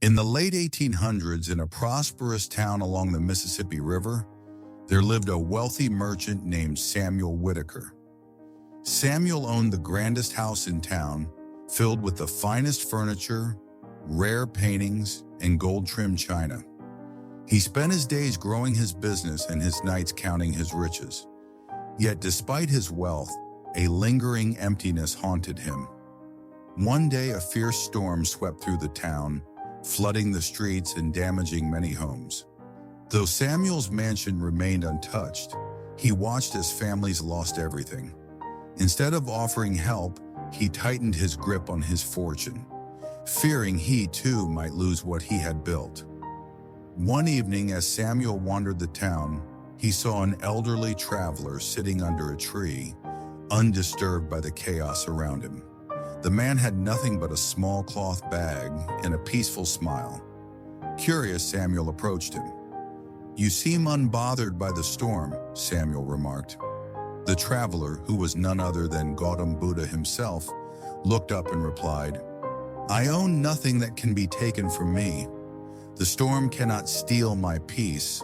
In the late 1800s, in a prosperous town along the Mississippi River, there lived a wealthy merchant named Samuel Whitaker. Samuel owned the grandest house in town, filled with the finest furniture, rare paintings, and gold-trimmed china. He spent his days growing his business and his nights counting his riches. Yet despite his wealth, a lingering emptiness haunted him. One day, a fierce storm swept through the town, flooding the streets and damaging many homes. Though Samuel's mansion remained untouched, he watched as families lost everything. Instead of offering help, he tightened his grip on his fortune, fearing he too might lose what he had built. One evening, as Samuel wandered the town, he saw an elderly traveler sitting under a tree, undisturbed by the chaos around him. The man had nothing but a small cloth bag and a peaceful smile. Curious, Samuel approached him. "You seem unbothered by the storm," Samuel remarked. The traveler, who was none other than Gautam Buddha himself, looked up and replied, "I own nothing that can be taken from me. The storm cannot steal my peace.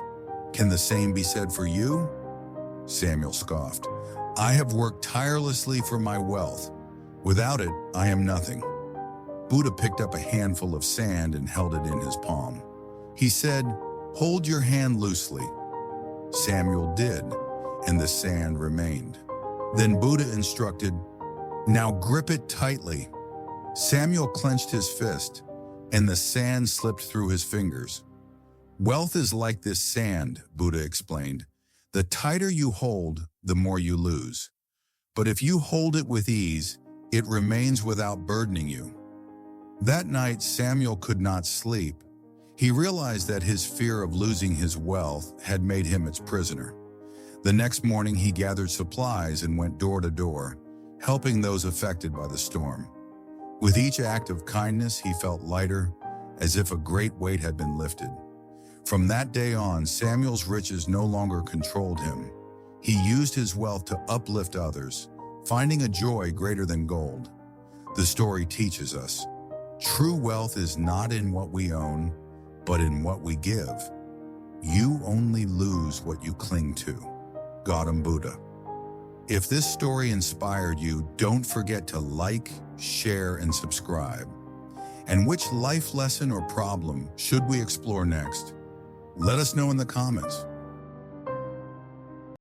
Can the same be said for you?" Samuel scoffed. "I have worked tirelessly for my wealth. Without it, I am nothing." Buddha picked up a handful of sand and held it in his palm. He said, "Hold your hand loosely." Samuel did, and the sand remained. Then Buddha instructed, "Now grip it tightly." Samuel clenched his fist, and the sand slipped through his fingers. "Wealth is like this sand," Buddha explained. "The tighter you hold, the more you lose. But if you hold it with ease, it remains without burdening you." That night, Samuel could not sleep. He realized that his fear of losing his wealth had made him its prisoner. The next morning, he gathered supplies and went door to door, helping those affected by the storm. With each act of kindness, he felt lighter, as if a great weight had been lifted. From that day on, Samuel's riches no longer controlled him. He used his wealth to uplift others, finding a joy greater than gold. The story teaches us, true wealth is not in what we own, but in what we give. You only lose what you cling to. Gautam Buddha. If this story inspired you, don't forget to like, share, and subscribe. And which life lesson or problem should we explore next? Let us know in the comments.